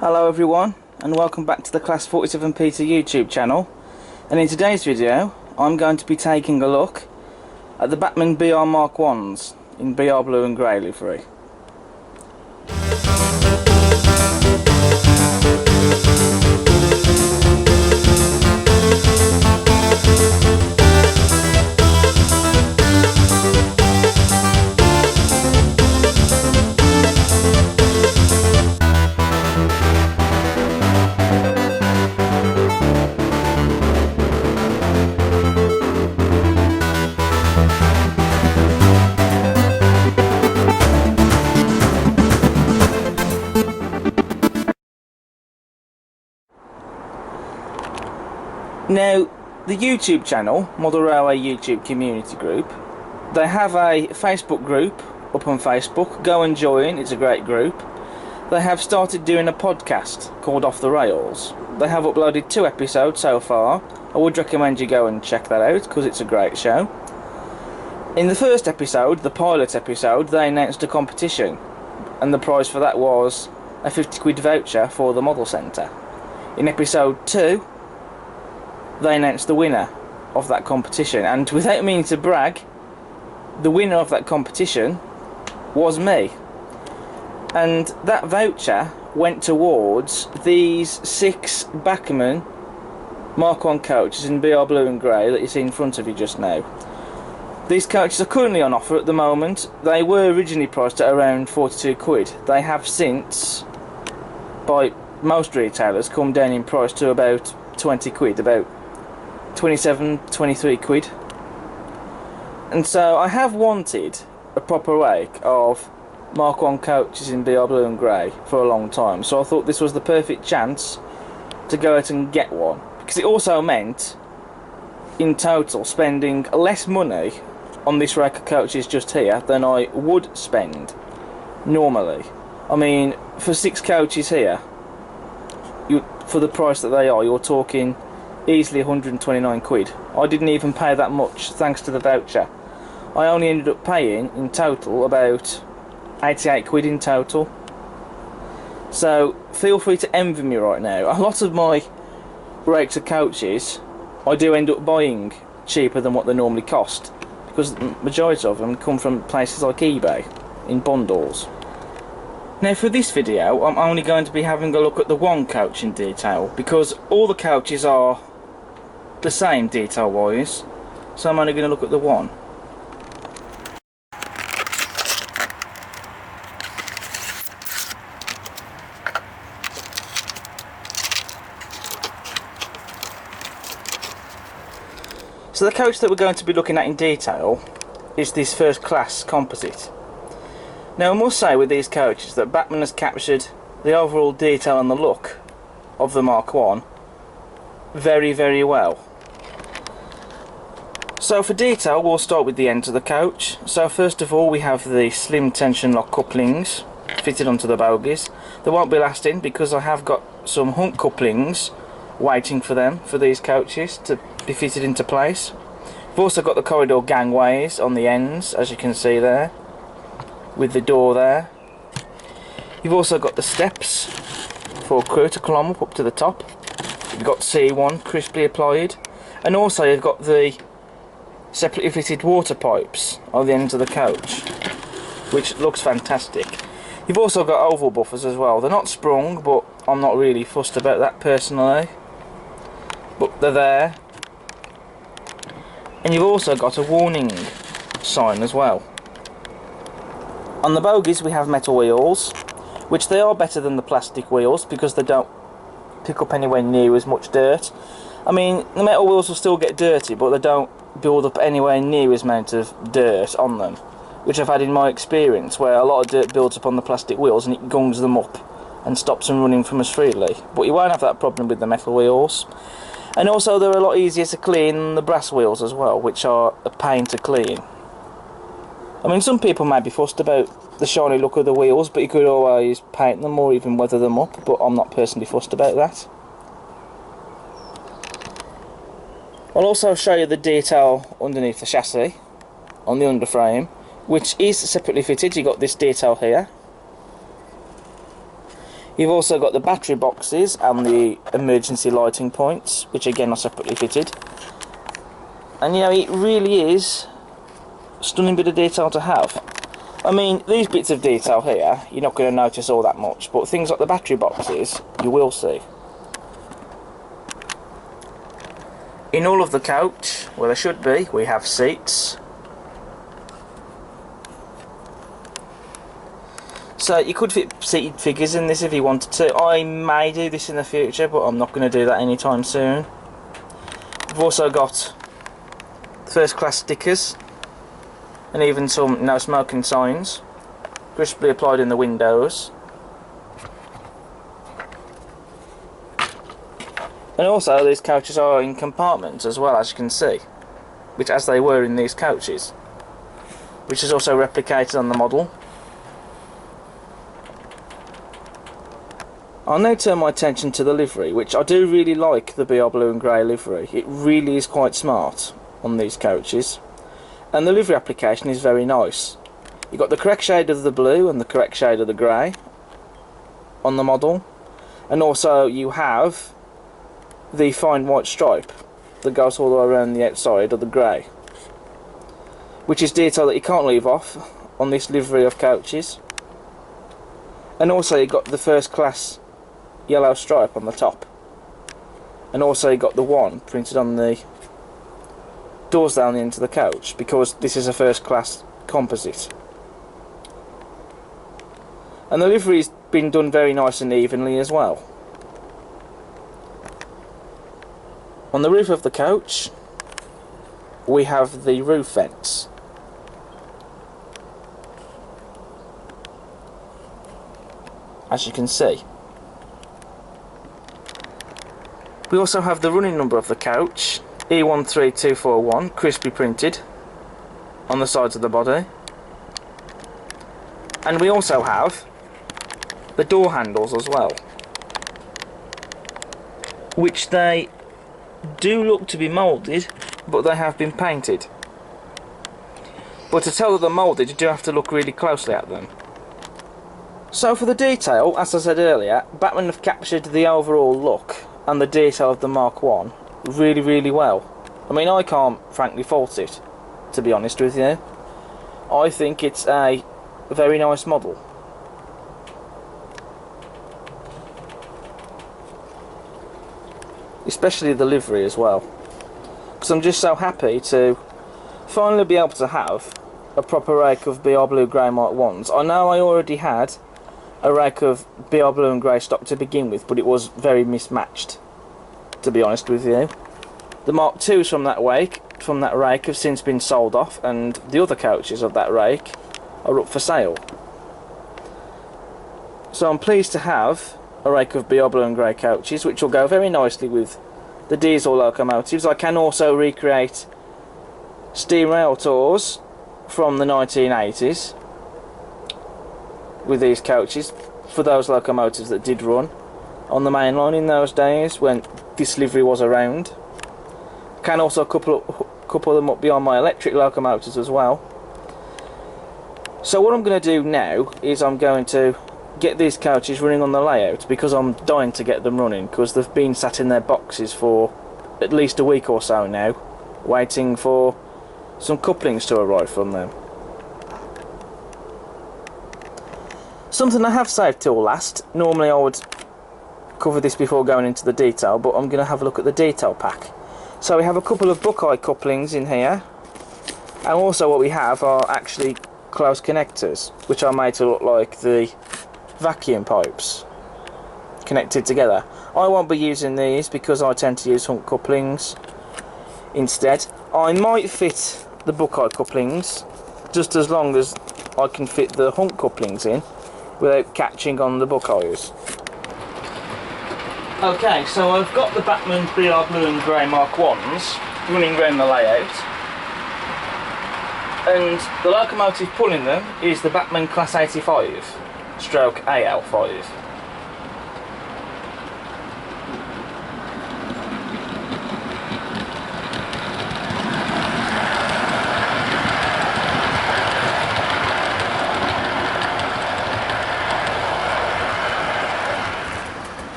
Hello everyone, and welcome back to the Class 47 Peter YouTube channel. And in today's video I'm going to be taking a look at the Bachmann BR Mark 1s in BR blue and grey livery. Now, the YouTube channel, Model Railway YouTube Community Group, they have a Facebook group up on Facebook. Go and join, it's a great group. They have started doing a podcast called Off the Rails. They have uploaded 2 episodes so far. I would recommend you go and check that out because it's a great show. In the first episode, the pilot episode, they announced a competition, and the prize for that was a £50 voucher for the model centre. In episode 2, they announced the winner of that competition, and without meaning to brag, the winner of that competition was me. And that voucher went towards these 6 Bachmann Mark 1 coaches in BR blue and grey that you see in front of you just now. These coaches are currently on offer at the moment. They were originally priced at around £42. They have since, by most retailers, come down in price to about £20, about 27, 23 quid. And so I have wanted a proper rake of Mark 1 coaches in BR blue and grey for a long time, so I thought this was the perfect chance to go out and get one, because it also meant in total spending less money on this rake of coaches just here than I would spend normally. I mean, for 6 coaches here, for the price that they are, you're talking easily 129 quid. I didn't even pay that much thanks to the voucher. I only ended up paying in total about 88 quid in total. So feel free to envy me right now. A lot of my rakes of coaches I do end up buying cheaper than what they normally cost, because the majority of them come from places like eBay in bundles. Now for this video I'm only going to be having a look at the 1 coach in detail, because all the coaches are the same detail wise, so I'm only going to look at the 1. So the coach that we're going to be looking at in detail is this first class composite. Now I must say with these coaches that Bachmann has captured the overall detail and the look of the Mark 1 very, very well. So for detail we'll start with the ends of the coach. So first of all we have the slim tension lock couplings fitted onto the bogies. They won't be lasting because I have got some hump couplings waiting for them for these coaches to be fitted into place. We've also got the corridor gangways on the ends, as you can see there, with the door there. You've also got the steps for crew to climb up to the top. You've got C1 crisply applied, and also you've got the separately fitted water pipes on the ends of the coach, which looks fantastic. You've also got oval buffers as well. They're not sprung, but I'm not really fussed about that personally, but they're there. And you've also got a warning sign as well. On the bogies we have metal wheels, which they are better than the plastic wheels because they don't pick up anywhere near as much dirt. I mean, the metal wheels will still get dirty, but they don't build up anywhere near as amount of dirt on them, which I've had in my experience, where a lot of dirt builds up on the plastic wheels and it gungs them up and stops them running from us freely. But you won't have that problem with the metal wheels. And also they're a lot easier to clean than the brass wheels as well, which are a pain to clean. I mean, some people may be fussed about the shiny look of the wheels, but you could always paint them or even weather them up, but I'm not personally fussed about that. I'll also show you the detail underneath the chassis on the underframe, which is separately fitted. You've got this detail here. You've also got the battery boxes and the emergency lighting points, which again are separately fitted. And you know, it really is a stunning bit of detail to have. I mean, these bits of detail here, you're not going to notice all that much, but things like the battery boxes, you will see. In all of the coach, where there should be, we have seats. So you could fit seated figures in this if you wanted to. I may do this in the future, but I'm not going to do that anytime soon. We've also got first class stickers and even some no smoking signs crisply applied in the windows. And also these coaches are in compartments as well, as you can see, which as they were in these coaches, which is also replicated on the model. I'll now turn my attention to the livery, which I do really like the BR blue and grey livery. It really is quite smart on these coaches, and the livery application is very nice. You've got the correct shade of the blue and the correct shade of the grey on the model, and also you have the fine white stripe that goes all the way around the outside of the grey, which is detail that you can't leave off on this livery of coaches. And also you've got the first class yellow stripe on the top, and also you got the one printed on the doors down the end of the coach, because this is a first class composite. And the livery's been done very nice and evenly as well. On the roof of the coach we have the roof vents. As you can see. We also have the running number of the coach, E13241, crisply printed on the sides of the body. And we also have the door handles as well, which they do look to be moulded, but they have been painted. But to tell that they're moulded, you do have to look really closely at them. So for the detail, as I said earlier, Bachmann have captured the overall look and the detail of the Mark 1 really well. I mean, I can't frankly fault it, to be honest with you. I think it's a very nice model. Especially the livery as well, because I'm just so happy to finally be able to have a proper rake of BR Blue Grey Mark 1s. I know I already had a rake of BR Blue and Grey stock to begin with, but it was very mismatched, to be honest with you. The Mark 2s from that rake have since been sold off, and the other coaches of that rake are up for sale. So I'm pleased to have a rake of BR Blue and Grey coaches, which will go very nicely with the diesel locomotives. I can also recreate steam rail tours from the 1980s with these coaches for those locomotives that did run on the main line in those days when this livery was around. Can also couple them up beyond my electric locomotives as well. So what I'm going to do now is I'm going to get these coaches running on the layout, because I'm dying to get them running, because they've been sat in their boxes for at least a week or so now, waiting for some couplings to arrive from them. Something I have saved till last. Normally I would cover this before going into the detail, but I'm going to have a look at the detail pack. So we have a couple of Buckeye couplings in here, and also what we have are actually close connectors, which are made to look like the vacuum pipes connected together. I won't be using these because I tend to use hump couplings instead. I might fit the Buckeye couplings just as long as I can fit the hump couplings in without catching on the Buckeyes. Okay, so I've got the Bachmann BR Blue and Grey Mark 1s running around the layout, and the locomotive pulling them is the Bachmann Class 85 stroke AL5.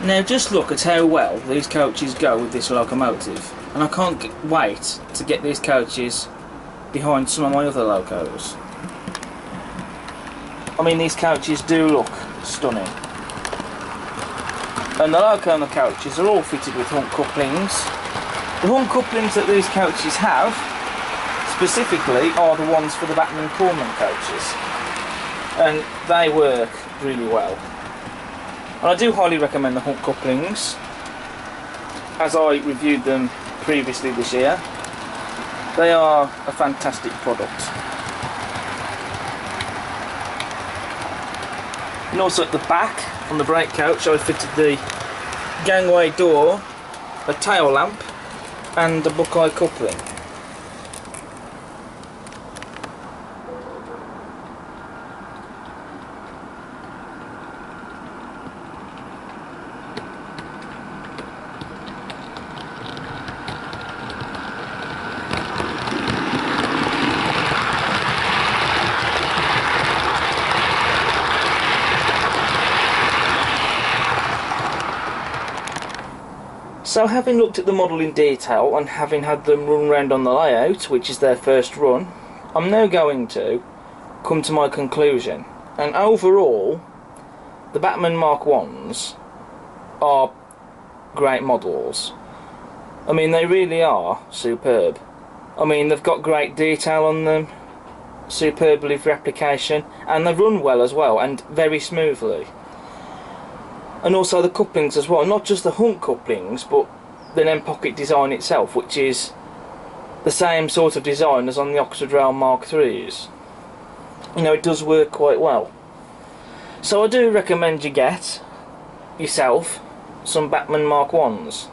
Now just look at how well these coaches go with this locomotive, and I can't wait to get these coaches behind some of my other locos. I mean, these coaches do look stunning. And the loco and the coaches are all fitted with hunt couplings. The hunt couplings that these coaches have, specifically, are the ones for the Bachmann Pullman coaches. And they work really well. And I do highly recommend the hunt couplings, as I reviewed them previously this year. They are a fantastic product. And also at the back, on the brake coach, I fitted the gangway door, a tail lamp and a buckeye coupling. So having looked at the model in detail and having had them run round on the layout, which is their first run, I'm now going to come to my conclusion. And overall, the Bachmann Mark1s are great models. I mean, they really are superb. I mean, they've got great detail on them, superb livery application, and they run well as well, and very smoothly. And also the couplings as well, not just the hunt couplings, but the end pocket design itself, which is the same sort of design as on the Oxford Rail Mark 3s. You know, it does work quite well. So I do recommend you get yourself some Bachmann Mark 1s.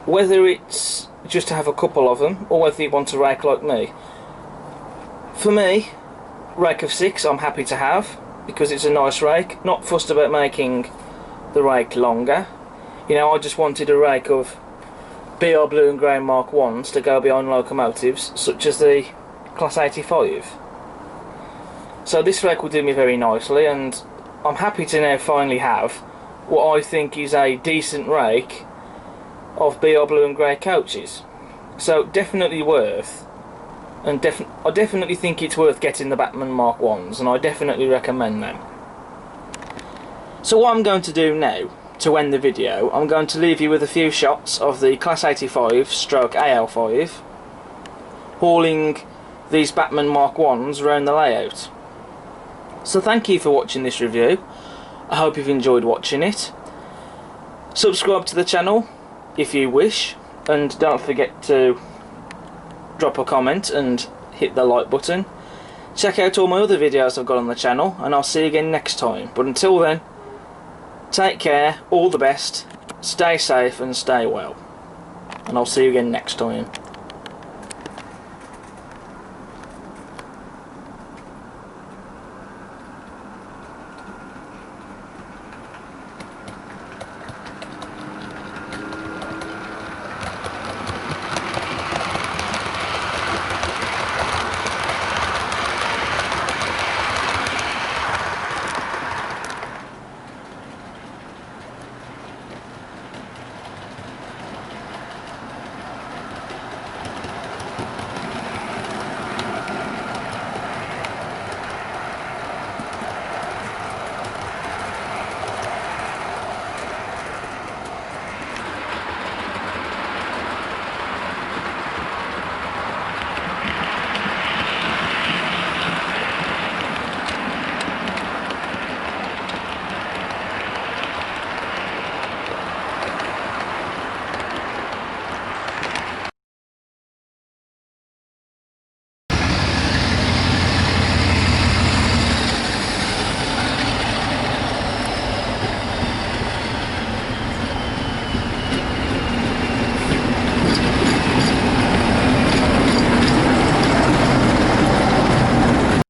Whether it's just to have a couple of them, or whether you want a rake like me. For me, rake of 6 I'm happy to have, because it's a nice rake, not fussed about making the rake longer. You know, I just wanted a rake of BR blue and grey Mark 1s to go behind locomotives such as the Class 85. So this rake will do me very nicely, and I'm happy to now finally have what I think is a decent rake of BR blue and grey coaches. So definitely worth, and I definitely think it's worth getting the Bachmann Mark 1s, and I definitely recommend them. So what I'm going to do now, to end the video, I'm going to leave you with a few shots of the Class 85 stroke AL5 hauling these Bachmann Mark 1s around the layout. So thank you for watching this review. I hope you've enjoyed watching it. Subscribe to the channel if you wish, and don't forget to drop a comment and hit the like button. Check out all my other videos I've got on the channel, and I'll see you again next time. But until then, take care, all the best, stay safe and stay well, and I'll see you again next time.